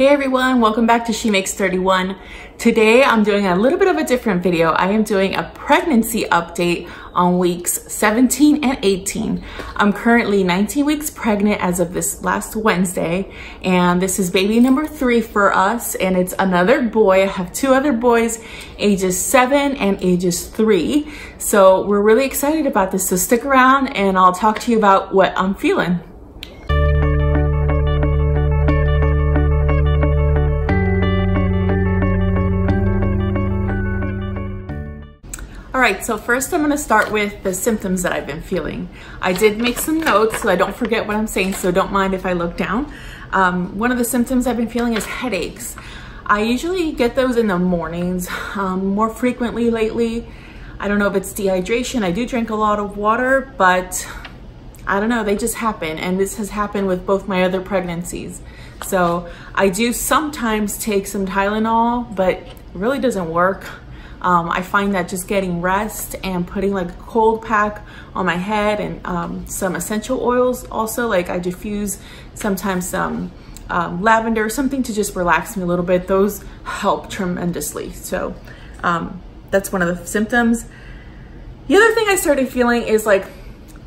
Hey everyone, welcome back to She Makes 31. Today I'm doing a little bit of a different video. I am doing a pregnancy update on weeks 17 and 18. I'm currently 19 weeks pregnant as of this last Wednesday, and this is baby number 3 for us, and it's another boy. I have 2 other boys, ages 7 and ages 3. So we're really excited about this, so stick around and I'll talk to you about what I'm feeling. All right, so first I'm gonna start with the symptoms that I've been feeling. I did make some notes so I don't forget what I'm saying, so don't mind if I look down. One of the symptoms I've been feeling is headaches. I usually get those in the mornings, more frequently lately. I don't know if it's dehydration. I do drink a lot of water, but I don't know, they just happen. And this has happened with both my other pregnancies. So I do sometimes take some Tylenol, but it really doesn't work. I find that just getting rest and putting like a cold pack on my head and some essential oils also, like I diffuse sometimes some lavender, something to just relax me a little bit. Those help tremendously. So that's one of the symptoms. The other thing I started feeling is like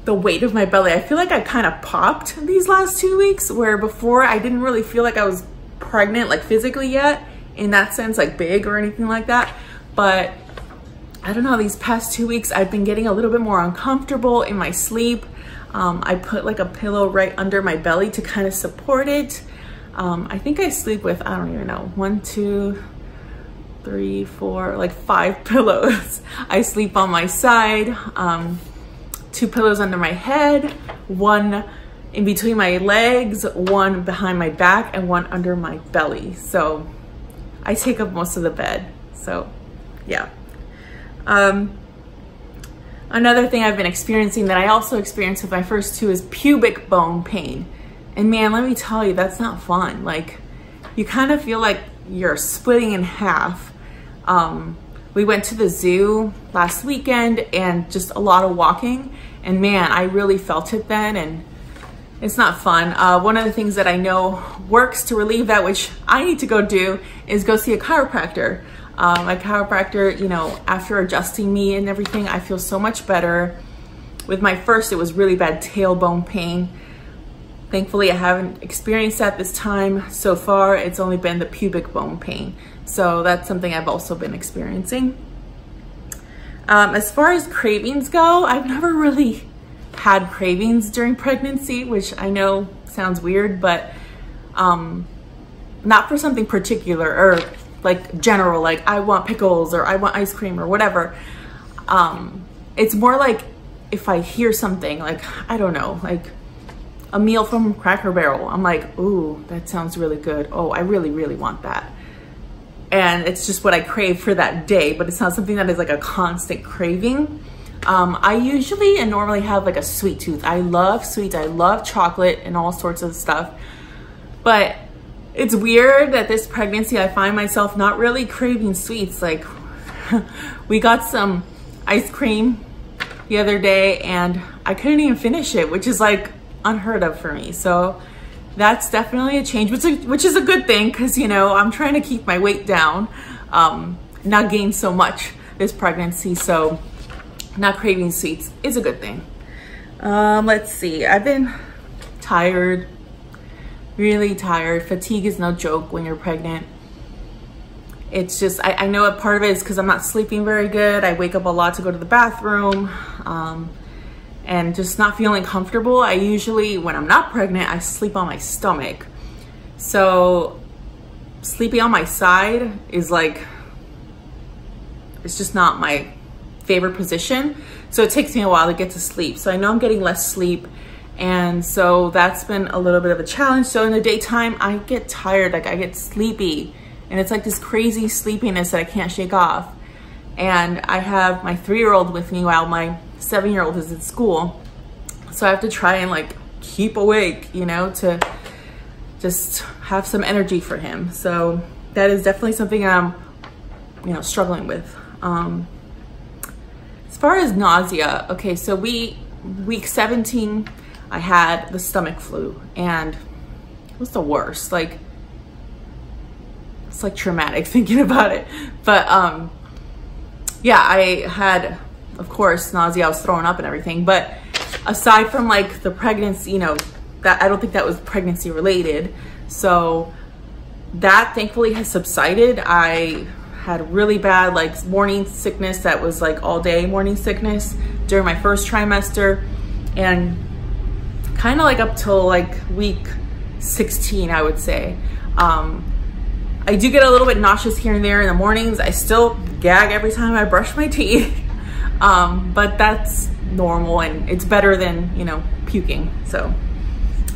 the weight of my belly. I feel like I kind of popped these last 2 weeks, where before I didn't really feel like I was pregnant, like physically yet, in that sense, like big or anything like that. But I don't know, these past 2 weeks, I've been getting a little bit more uncomfortable in my sleep. I put like a pillow right under my belly to kind of support it. I think I sleep with, I don't even know, 1, 2, 3, 4, like 5 pillows. I sleep on my side, 2 pillows under my head, 1 in between my legs, 1 behind my back, and 1 under my belly. So I take up most of the bed, so. Yeah. Another thing I've been experiencing that I also experienced with my first 2 is pubic bone pain. And man, let me tell you, that's not fun. Like, you kind of feel like you're splitting in half. We went to the zoo last weekend and just a lot of walking. And man, I really felt it then, and it's not fun. One of the things that I know works to relieve that, which I need to go do, is go see a chiropractor. My chiropractor, you know, after adjusting me and everything, I feel so much better. With my first, it was really bad tailbone pain. Thankfully, I haven't experienced that this time. So far, it's only been the pubic bone pain. So that's something I've also been experiencing. As far as cravings go, I've never really had cravings during pregnancy, which I know sounds weird, but not for something particular or like general, like I want pickles or I want ice cream or whatever. It's more like if I hear something like, I don't know, like a meal from Cracker Barrel, I'm like, ooh, that sounds really good. Oh, I really, really want that. And it's just what I crave for that day, but it's not something that is like a constant craving. I usually and normally have like a sweet tooth. I love sweets, I love chocolate and all sorts of stuff. But it's weird that this pregnancy, I find myself not really craving sweets. Like, we got some ice cream the other day and I couldn't even finish it, which is like unheard of for me. So that's definitely a change, which is a good thing, because, you know, I'm trying to keep my weight down, not gain so much this pregnancy. So not craving sweets is a good thing. Let's see, I've been tired. Really tired. Fatigue is no joke when you're pregnant. It's just, I know a part of it is because I'm not sleeping very good. I wake up a lot to go to the bathroom, and just not feeling comfortable. I usually, when I'm not pregnant, I sleep on my stomach. So sleeping on my side is like, it's just not my favorite position. So it takes me a while to get to sleep. So I know I'm getting less sleep. And so that's been a little bit of a challenge. So in the daytime, I get tired, like I get sleepy, and it's like this crazy sleepiness that I can't shake off. And I have my 3-year-old with me while my 7-year-old is at school. So I have to try and like keep awake, you know, to just have some energy for him. So that is definitely something I'm, you know, struggling with. As far as nausea, okay, so week 17, I had the stomach flu, and it was the worst. Like, it's like traumatic thinking about it. But yeah, I had, of course, nausea. I was throwing up and everything. But aside from like the pregnancy, you know, that I don't think that was pregnancy related. So that thankfully has subsided. I had really bad like morning sickness that was like all day morning sickness during my first trimester, and kind of like up till like week 16, I would say. I do get a little bit nauseous here and there in the mornings. I still gag every time I brush my teeth, but that's normal and it's better than, you know, puking. So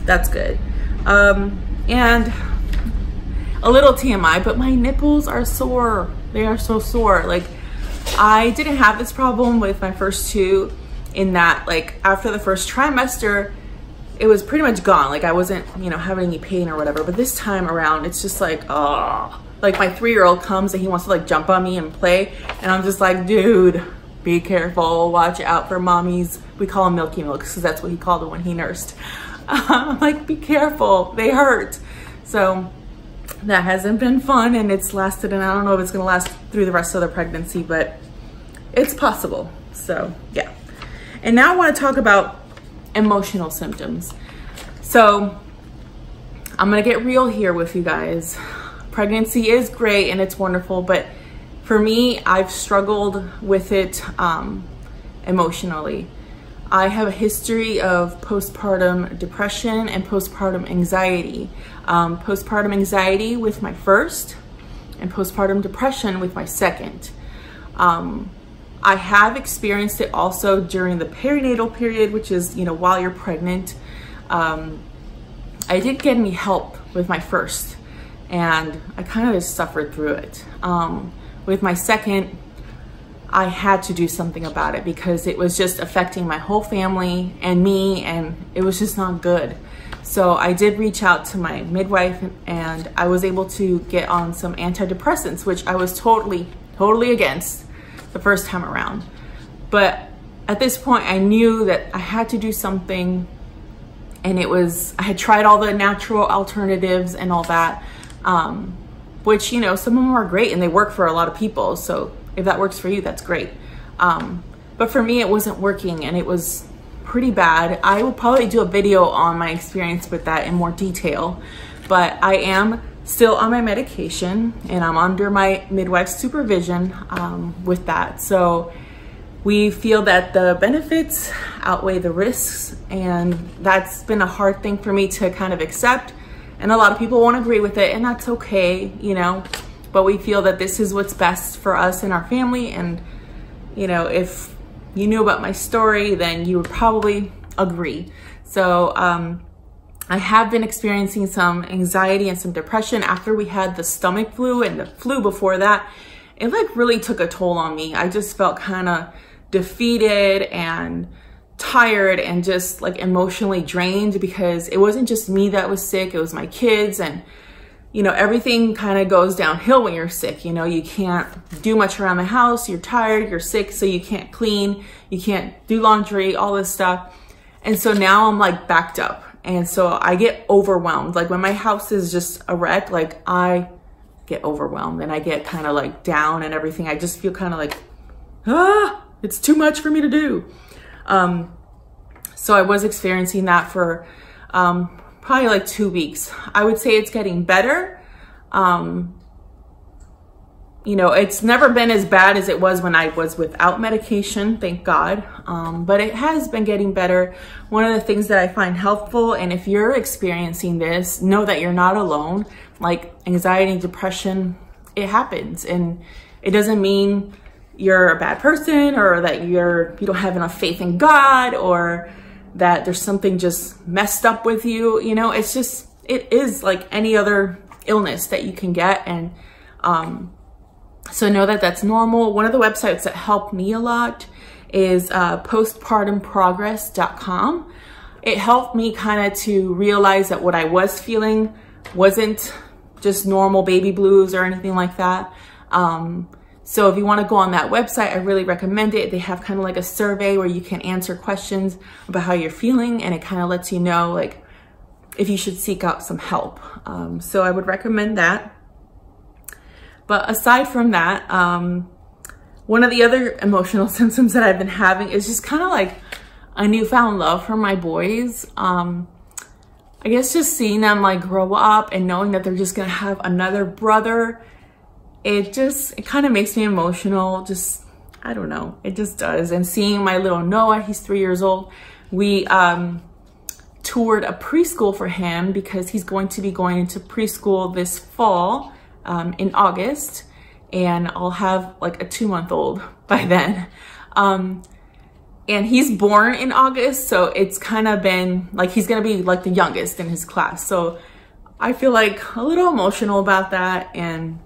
that's good. And a little TMI, but my nipples are sore. They are so sore. Like, I didn't have this problem with my first two, in that like after the first trimester, it was pretty much gone. Like I wasn't, you know, having any pain or whatever. But this time around, it's just like, oh, like my 3-year-old comes and he wants to like jump on me and play. And I'm just like, dude, be careful, watch out for mommies. We call them Milky Milks because that's what he called them when he nursed. I'm like, be careful, they hurt. So that hasn't been fun, and it's lasted, and I don't know if it's gonna last through the rest of the pregnancy, but it's possible. So yeah. And now I wanna talk about emotional symptoms. So I'm gonna get real here with you guys. Pregnancy is great and it's wonderful, but for me, I've struggled with it emotionally. I have a history of postpartum depression and postpartum anxiety. Postpartum anxiety with my first, and postpartum depression with my second. I have experienced it also during the perinatal period, which is, you know, while you're pregnant. I didn't get any help with my first, and I kind of just suffered through it. With my second, I had to do something about it because it was just affecting my whole family and me, and it was just not good. So I did reach out to my midwife, and I was able to get on some antidepressants, which I was totally against the first time around. But at this point, I knew that I had to do something, and I had tried all the natural alternatives and all that, which, you know, some of them are great and they work for a lot of people. So if that works for you, that's great. But for me, it wasn't working, and it was pretty bad. I will probably do a video on my experience with that in more detail, but I am still on my medication, and I'm under my midwife's supervision with that. So we feel that the benefits outweigh the risks, and that's been a hard thing for me to kind of accept. And a lot of people won't agree with it, and that's okay, you know, but we feel that this is what's best for us and our family. And, you know, if you knew about my story, then you would probably agree. So I have been experiencing some anxiety and some depression after we had the stomach flu, and the flu before that. It like really took a toll on me. I just felt kind of defeated and tired and just like emotionally drained, because it wasn't just me that was sick, it was my kids. And you know, everything kind of goes downhill when you're sick. You know, you can't do much around the house, you're tired, you're sick, so you can't clean, you can't do laundry, all this stuff. And so now I'm like backed up, and so I get overwhelmed. Like when my house is just a wreck, like I get overwhelmed and I get kind of like down and everything. I just feel kind of like, it's too much for me to do. So I was experiencing that for probably like 2 weeks. I would say it's getting better. You know, it's never been as bad as it was when I was without medication, thank God. But it has been getting better. One of the things that I find helpful, and if you're experiencing this, know that you're not alone. Like anxiety and depression, it happens, and it doesn't mean you're a bad person, or that you don't have enough faith in God, or that there's something just messed up with you. You know, it's just, it is like any other illness that you can get. And so know that that's normal. One of the websites that helped me a lot is postpartumprogress.com. It helped me kind of to realize that what I was feeling wasn't just normal baby blues or anything like that. So if you want to go on that website, I really recommend it. They have kind of like a survey where you can answer questions about how you're feeling, and it kind of lets you know like if you should seek out some help. So I would recommend that. But aside from that, one of the other emotional symptoms that I've been having is just kind of like a newfound love for my boys. I guess just seeing them like grow up and knowing that they're just gonna have another brother, it kind of makes me emotional. Just, I don't know, it just does. And seeing my little Noah, he's 3 years old. We toured a preschool for him because he's going to be going into preschool this fall in August, and I'll have like a 2-month-old by then. And he's born in August, so it's kind of been like, he's gonna be like the youngest in his class. So I feel like a little emotional about that. And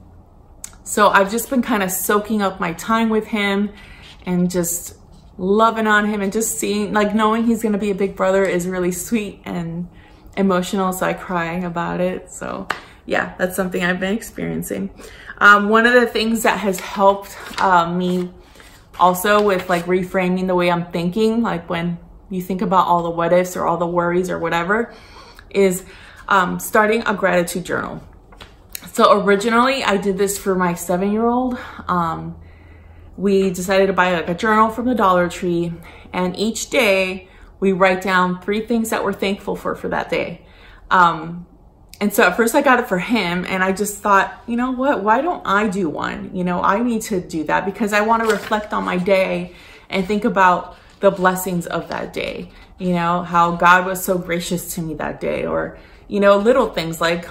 so I've just been kind of soaking up my time with him and just loving on him, and just seeing, like, knowing he's gonna be a big brother is really sweet and emotional. So I cry about it. So yeah, that's something I've been experiencing. One of the things that has helped me also with like reframing the way I'm thinking, like when you think about all the what ifs or all the worries or whatever, is starting a gratitude journal. So originally I did this for my 7-year-old. We decided to buy like a journal from the Dollar Tree, and each day we write down 3 things that we're thankful for that day. And so at first I got it for him, and I just thought, you know what, why don't I do one? You know, I need to do that because I want to reflect on my day and think about the blessings of that day. You know, how God was so gracious to me that day, or, you know, little things like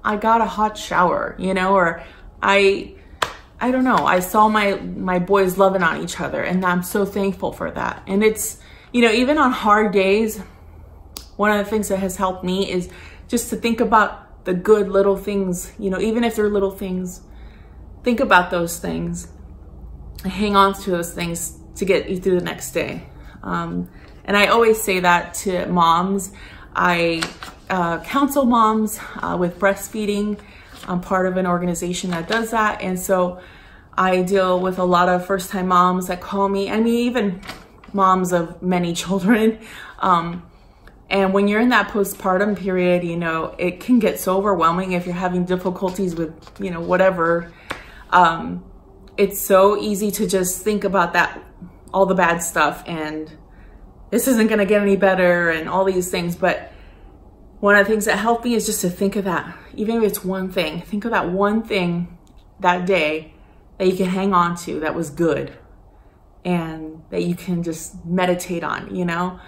I got a hot shower, you know, or I don't know, I saw my boys loving on each other, and I'm so thankful for that. And it's, you know, even on hard days, one of the things that has helped me is just to think about the good little things, you know, even if they're little things, think about those things and hang on to those things to get you through the next day. And I always say that to moms. I counsel moms with breastfeeding. I'm part of an organization that does that. And so I deal with a lot of first-time moms that call me, I mean, even moms of many children. And when you're in that postpartum period, you know, it can get so overwhelming if you're having difficulties with, you know, whatever. It's so easy to just think about that, all the bad stuff, and this isn't gonna get any better and all these things. But one of the things that helped me is just to think of that, even if it's one thing, think of that one thing that day that you can hang on to that was good and that you can just meditate on, you know?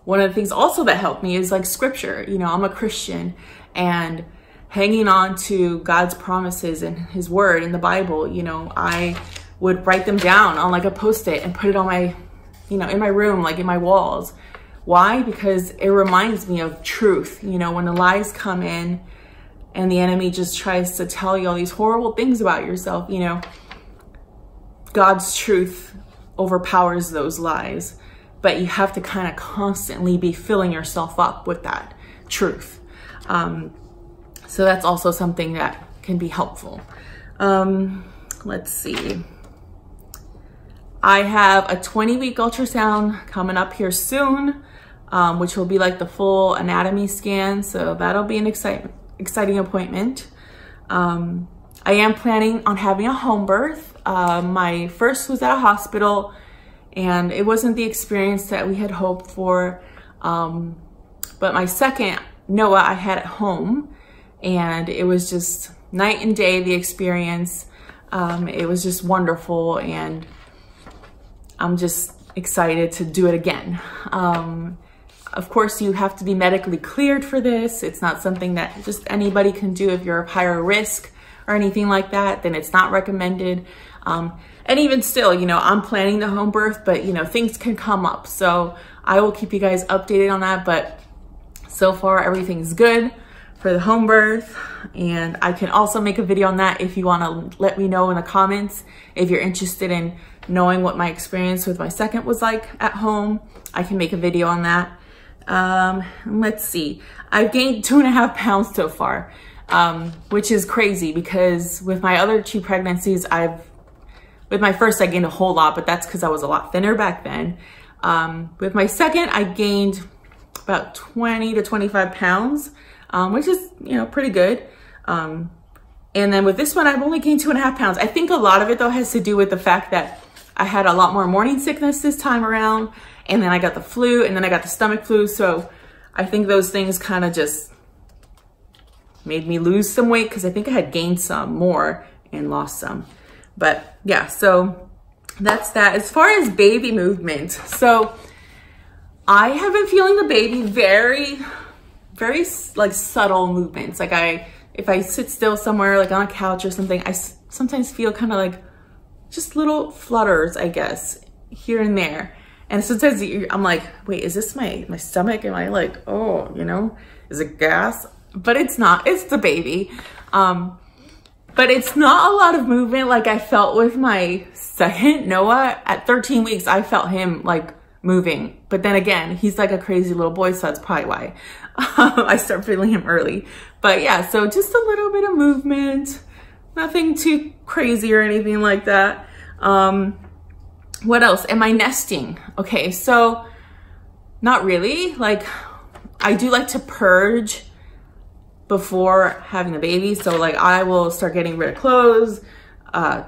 One of the things also that helped me is like scripture. You know, I'm a Christian, and hanging on to God's promises and his word in the Bible, you know, I would write them down on like a Post-it and put it on my, you know, in my room, like in my walls. Why? Because it reminds me of truth. You know, when the lies come in and the enemy just tries to tell you all these horrible things about yourself, you know, God's truth overpowers those lies. But you have to kind of constantly be filling yourself up with that truth. So that's also something that can be helpful. Let's see. I have a 20-week ultrasound coming up here soon, which will be like the full anatomy scan. So that'll be an exciting appointment. I am planning on having a home birth. My first was at a hospital, and it wasn't the experience that we had hoped for. But my second, Noah, I had at home, and it was just night and day, the experience. It was just wonderful, and I'm just excited to do it again. Of course, you have to be medically cleared for this. It's not something that just anybody can do. If you're of higher risk or anything like that, then it's not recommended. And even still, you know, I'm planning the home birth, but you know, things can come up. So I will keep you guys updated on that. But so far, everything's good for the home birth. And I can also make a video on that if you want to let me know in the comments. If you're interested in knowing what my experience with my second was like at home, I can make a video on that. Let's see. I've gained 2.5 pounds so far, which is crazy because with my other 2 pregnancies, with my first, I gained a whole lot, but that's because I was a lot thinner back then. With my second, I gained about 20 to 25 pounds, which is, you know, pretty good. And then with this one, I've only gained 2.5 pounds. I think a lot of it though has to do with the fact that I had a lot more morning sickness this time around, and then I got the flu, and then I got the stomach flu. So I think those things kind of just made me lose some weight, because I think I had gained some more and lost some. But yeah, so that's that. As far as baby movement, so I have been feeling the baby very like subtle movements. Like if I sit still somewhere, like on a couch or something, I sometimes feel kind of like just little flutters, I guess, here and there. And sometimes I'm like, wait, is this my stomach? Am I like, oh, you know, is it gas? But it's not, it's the baby. But it's not a lot of movement like I felt with my second, Noah. At 13 weeks, I felt him like moving. But then again, he's like a crazy little boy, so that's probably why I start feeling him early. But yeah, so just a little bit of movement. Nothing too crazy or anything like that. What else? Am I nesting? Okay, so not really. Like, I do like to purge before having the baby. So like I will start getting rid of clothes,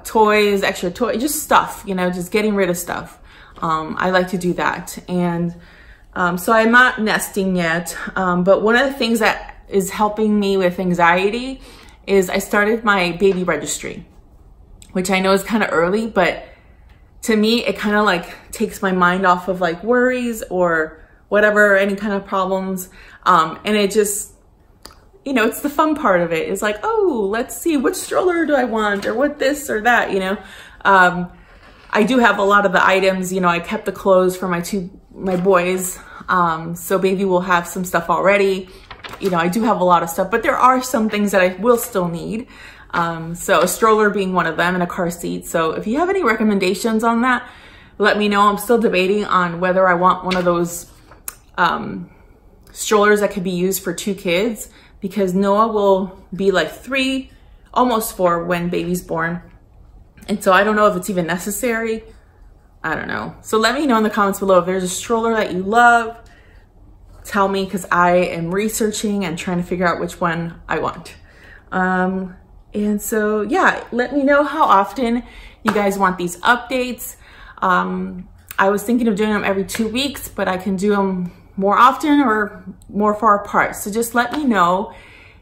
toys, extra toys, just stuff, you know, just getting rid of stuff. I like to do that. And so I'm not nesting yet. But one of the things that is helping me with anxiety is I started my baby registry, which I know is kind of early, but to me, it kind of like takes my mind off of like worries or whatever, any kind of problems. And it just, you know, it's the fun part of it. It's like, oh, let's see, which stroller do I want, or what this or that, you know? I do have a lot of the items, you know, I kept the clothes for my boys. So baby will have some stuff already. You know, I do have a lot of stuff, but there are some things that I will still need. So a stroller being one of them, and a car seat. So if you have any recommendations on that, let me know. I'm still debating on whether I want one of those strollers that could be used for 2 kids, because Noah will be like 3, almost 4 when baby's born. And so I don't know if it's even necessary. I don't know. So let me know in the comments below if there's a stroller that you love. Tell me, because I am researching and trying to figure out which one I want. And so, yeah, let me know how often you guys want these updates. I was thinking of doing them every 2 weeks, but I can do them more often or more far apart. So just let me know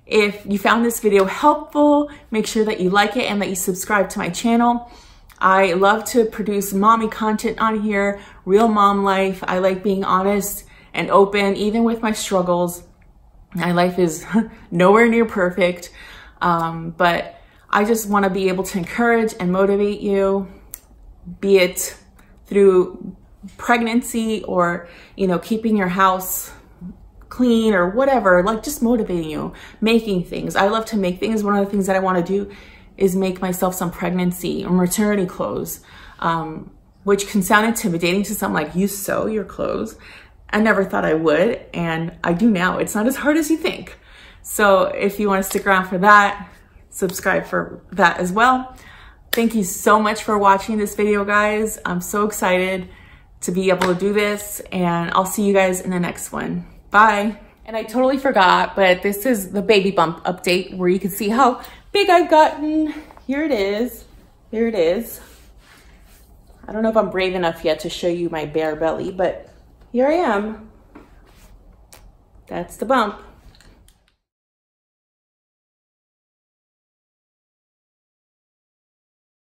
if you found this video helpful. Make sure that you like it and that you subscribe to my channel. I love to produce mommy content on here, real mom life. I like being honest and open, even with my struggles. My life is nowhere near perfect, but I just want to be able to encourage and motivate you, be it through pregnancy or, you know, keeping your house clean or whatever, like just motivating you, making things. I love to make things. One of the things that I want to do is make myself some pregnancy or maternity clothes, which can sound intimidating to some, like, you sew your clothes. I never thought I would, and I do now. It's not as hard as you think. So if you want to stick around for that, subscribe for that as well. Thank you so much for watching this video, guys. I'm so excited to be able to do this, and I'll see you guys in the next one. Bye. And I totally forgot, but this is the baby bump update where you can see how big I've gotten. Here it is. Here it is. I don't know if I'm brave enough yet to show you my bare belly, but here I am. That's the bump.